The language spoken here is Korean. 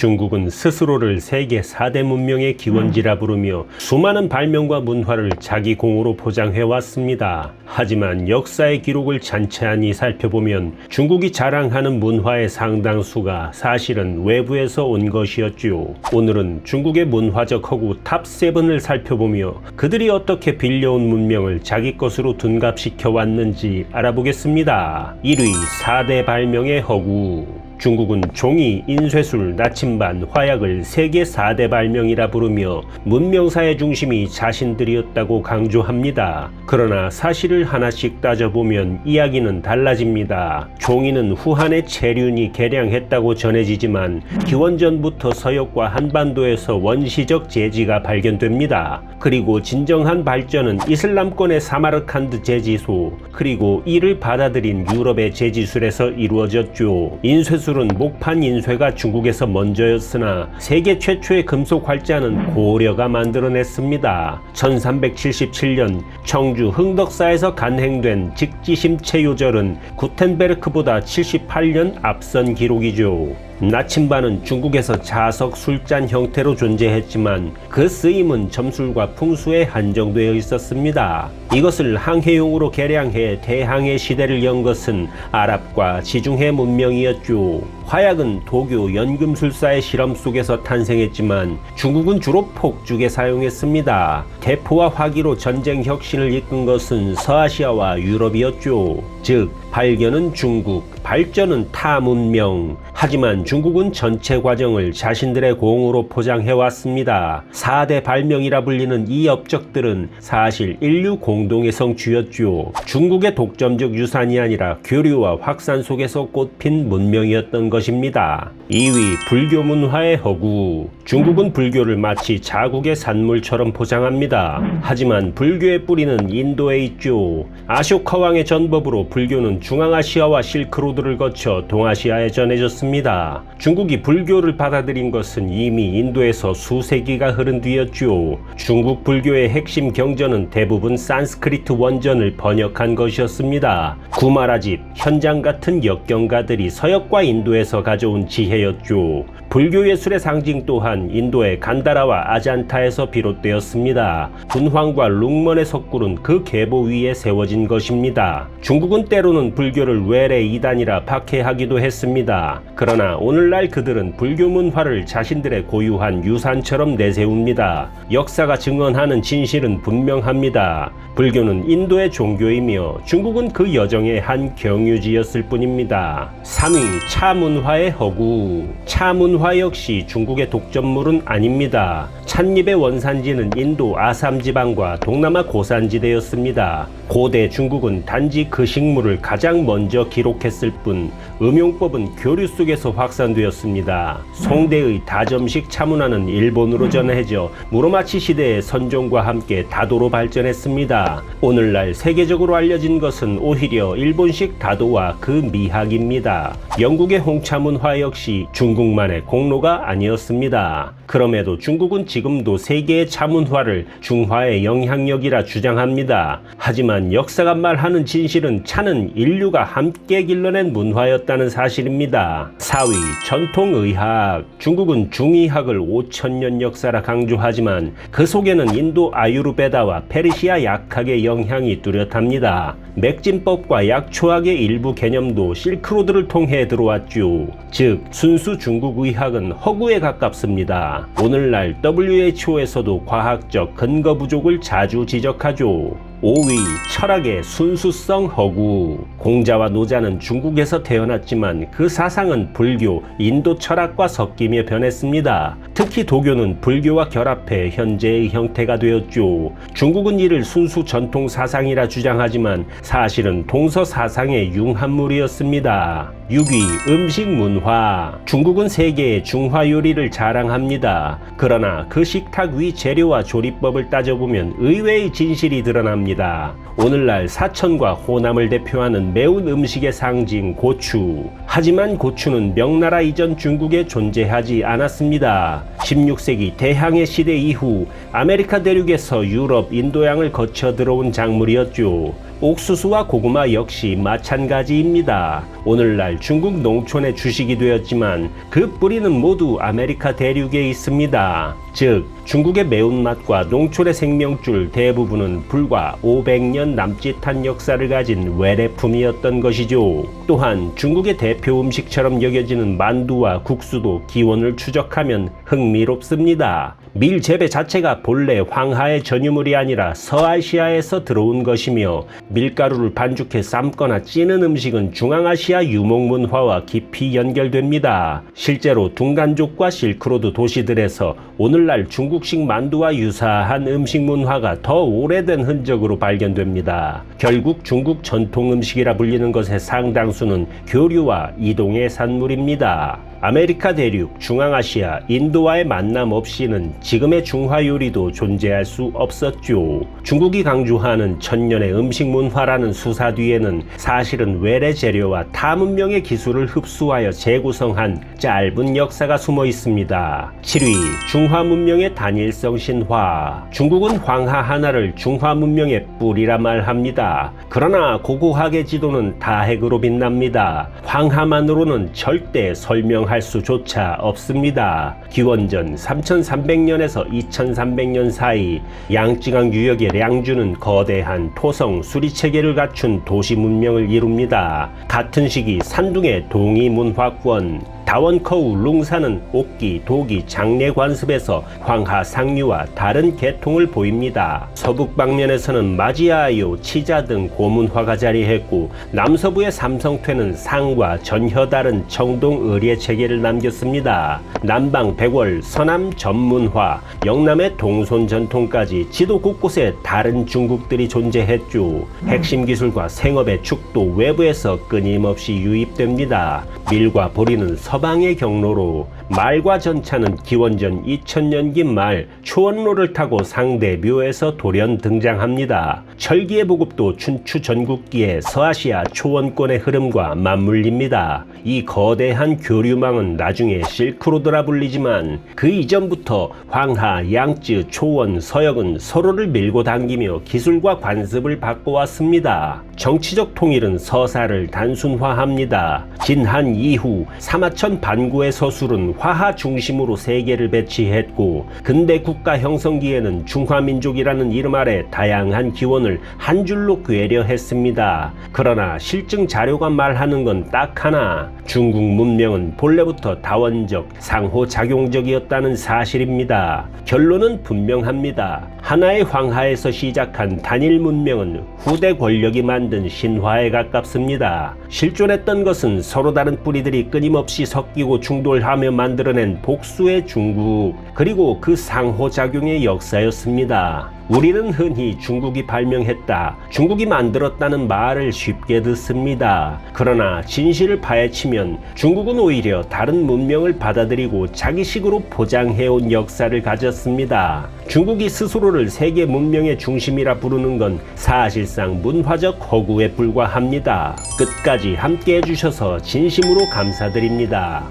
중국은 스스로를 세계 4대 문명의 기원지라 부르며 수많은 발명과 문화를 자기 공으로 포장해왔습니다. 하지만 역사의 기록을 찬찬히 살펴보면 중국이 자랑하는 문화의 상당수가 사실은 외부에서 온 것이었죠. 오늘은 중국의 문화적 허구 탑7을 살펴보며 그들이 어떻게 빌려온 문명을 자기 것으로 둔갑시켜 왔는지 알아보겠습니다. 1위 4대 발명의 허구. 중국은 종이, 인쇄술, 나침반, 화약을 세계 4대 발명이라 부르며 문명사의 중심이 자신들이었다고 강조합니다. 그러나 사실을 하나씩 따져보면 이야기는 달라집니다. 종이는 후한의 체륜이 개량했다고 전해지지만 기원전부터 서역과 한반도에서 원시적 재지가 발견됩니다. 그리고 진정한 발전은 이슬람권의 사마르칸드 재지소, 그리고 이를 받아들인 유럽의 재지술에서 이루어졌죠. 인쇄술은 목판 인쇄가 중국에서 먼저였으나 세계 최초의 금속 활자는 고려가 만들어냈습니다. 1377년 청주 흥덕사에서 간행된 직지심체요절은 구텐베르크보다 78년 앞선 기록이죠. 나침반은 중국에서 자석 술잔 형태로 존재했지만 그 쓰임은 점술과 풍수에 한정되어 있었습니다. 이것을 항해용으로 개량해 대항해 시대를 연 것은 아랍과 지중해 문명이었죠. 화약은 도교 연금술사의 실험 속에서 탄생했지만 중국은 주로 폭죽에 사용했습니다. 대포와 화기로 전쟁 혁신을 이끈 것은 서아시아와 유럽이었죠. 즉 발견은 중국, 발전은 타 문명. 하지만 중국은 전체 과정을 자신들의 공으로 포장해왔습니다. 4대 발명이라 불리는 이 업적들은 사실 인류 공동의 성취였죠. 중국의 독점적 유산이 아니라 교류와 확산 속에서 꽃핀 문명이었던 것입니다. 2위 불교 문화의 허구. 중국은 불교를 마치 자국의 산물처럼 포장합니다. 하지만 불교의 뿌리는 인도에 있죠. 아쇼카 왕의 전법으로 불교는 중앙아시아와 실크로드를 거쳐 동아시아에 전해졌습니다. 중국이 불교를 받아들인 것은 이미 인도에서 수세기가 흐른 뒤였죠. 중국 불교의 핵심 경전은 대부분 산스크리트 원전을 번역한 것이었습니다. 구마라집, 현장 같은 역경가들이 서역과 인도에서 가져온 지혜였죠. 불교 예술의 상징 또한 인도의 간다라와 아잔타에서 비롯되었습니다. 군황과 룽먼의 석굴은 그 계보 위에 세워진 것입니다. 중국은 때로는 불교를 외래 이단이라 박해하기도 했습니다. 그러나 오늘날 그들은 불교 문화를 자신들의 고유한 유산처럼 내세웁니다. 역사가 증언하는 진실은 분명합니다. 불교는 인도의 종교이며 중국은 그 여정의 한 경유지였을 뿐입니다. 3위 차 문화의 허구. 차 문화 역시 중국의 독점물은 아닙니다. 찻잎의 원산지는 인도 아삼 지방과 동남아 고산지대였습니다. 고대 중국은 단지 그 식물을 가장 먼저 기록했을 뿐 음용법은 교류 속에서 확산되었습니다. 송대의 다점식 차문화는 일본으로 전해져 무로마치 시대의 선종과 함께 다도로 발전했습니다. 오늘날 세계적으로 알려진 것은 오히려 일본식 다도와 그 미학입니다. 영국의 홍차문화 역시 중국만의 공로가 아니었습니다. 그럼에도 중국은 지금도 세계의 차문화를 중화의 영향력이라 주장합니다. 하지만 역사가 말하는 진실은 차는 인류가 함께 길러낸 문화였다는 사실입니다. 4위 전통의학. 중국은 중의학을 5000년 역사라 강조하지만 그 속에는 인도 아유르베다와 페르시아 약학의 영향이 뚜렷합니다. 맥진법과 약초학의 일부 개념도 실크로드를 통해 들어왔죠. 즉 순수 중국 의학은 허구에 가깝습니다. 오늘날 WHO에서도 과학적 근거 부족을 자주 지적하죠. 5위 철학의 순수성 허구. 공자와 노자는 중국에서 태어났지만 그 사상은 불교, 인도 철학과 섞이며 변했습니다. 특히 도교는 불교와 결합해 현재의 형태가 되었죠. 중국은 이를 순수 전통 사상이라 주장하지만 사실은 동서 사상의 융합물이었습니다. 6위 음식 문화. 중국은 세계의 중화 요리를 자랑합니다. 그러나 그 식탁 위 재료와 조리법을 따져보면 의외의 진실이 드러납니다. 오늘날 사천과 호남을 대표하는 매운 음식의 상징 고추. 하지만 고추는 명나라 이전 중국에 존재하지 않았습니다. 16세기 대항해 시대 이후 아메리카 대륙에서 유럽, 인도양을 거쳐 들어온 작물이었죠. 옥수수와 고구마 역시 마찬가지입니다. 오늘날 중국 농촌의 주식이 되었지만 그 뿌리는 모두 아메리카 대륙에 있습니다. 즉 중국의 매운맛과 농촌의 생명줄 대부분은 불과 500년 남짓한 역사를 가진 외래품이었던 것이죠. 또한 중국의 대표 음식처럼 여겨지는 만두와 국수도 기원을 추적하면 흥미롭습니다. 밀 재배 자체가 본래 황하의 전유물이 아니라 서아시아에서 들어온 것이며 밀가루를 반죽해 삶거나 찌는 음식은 중앙아시아 유목문화와 깊이 연결됩니다. 실제로 둥간족과 실크로드 도시들에서 오늘날 중국식 만두와 유사한 음식 문화가 더 오래된 흔적으로 발견됩니다. 결국 중국 전통 음식이라 불리는 것의 상당수는 교류와 이동의 산물입니다. 아메리카 대륙, 중앙아시아, 인도와의 만남 없이는 지금의 중화 요리도 존재할 수 없었죠. 중국이 강조하는 천년의 음식 문화라는 수사 뒤에는 사실은 외래 재료와 타 문명의 기술을 흡수하여 재구성한 짧은 역사가 숨어 있습니다. 7위, 중화 문명의 단일성 신화. 중국은 황하 하나를 중화 문명의 뿌리라 말합니다. 그러나 고고학의 지도는 다핵으로 빛납니다. 황하만으로는 절대 설명할 수조차 없습니다. 기원전 3300년에서 2300년 사이 양쯔강 유역의 량주는 거대한 토성 수리체계를 갖춘 도시 문명을 이룹니다. 같은 시기 산둥의 동이 문화권, 다원커우 룽산은 옥기, 도기, 장례 관습에서 황하 상류와 다른 계통을 보입니다. 서북 방면에서는 마지아요, 치자 등 고문화가 자리했고 남서부의 삼성퇴는 상과 전혀 다른 청동 의례 체계를 남겼습니다. 남방 백월, 서남 전문화, 영남의 동손 전통까지 지도 곳곳에 다른 중국들이 존재했죠. 핵심 기술과 생업의 축도 외부에서 끊임없이 유입됩니다. 밀과 보리는 서방의 경로로, 말과 전차는 기원전 2000년기 말 초원로를 타고 상대 묘에서 돌연 등장합니다. 철기의 보급도 춘추 전국기의 서아시아 초원권의 흐름과 맞물립니다. 이 거대한 교류망은 나중에 실크로드라 불리지만 그 이전부터 황하, 양쯔, 초원, 서역은 서로를 밀고 당기며 기술과 관습을 바꿔왔습니다. 정치적 통일은 서사를 단순화합니다. 진한 이후 사마천 반구의 서술은 화하 중심으로 세계를 배치했고 근대 국가 형성기에는 중화민족이라는 이름 아래 다양한 기원을 한 줄로 꿰려했습니다. 그러나 실증 자료가 말하는 건 딱 하나, 중국 문명은 본래부터 다원적, 상호작용적이었다는 사실입니다. 결론은 분명합니다. 하나의 황하에서 시작한 단일 문명은 후대 권력이 만든 신화에 가깝습니다. 실존했던 것은 서로 다른 뿌리들이 끊임없이 섞이고 충돌하며 만들어낸 복수의 중국, 그리고 그 상호작용의 역사였습니다. 우리는 흔히 중국이 발명했다, 중국이 만들었다는 말을 쉽게 듣습니다. 그러나 진실을 파헤치면 중국은 오히려 다른 문명을 받아들이고 자기식으로 포장해온 역사를 가졌습니다. 중국이 스스로를 세계 문명의 중심이라 부르는 건 사실상 문화적 허구에 불과합니다. 끝까지 함께 해주셔서 진심으로 감사드립니다.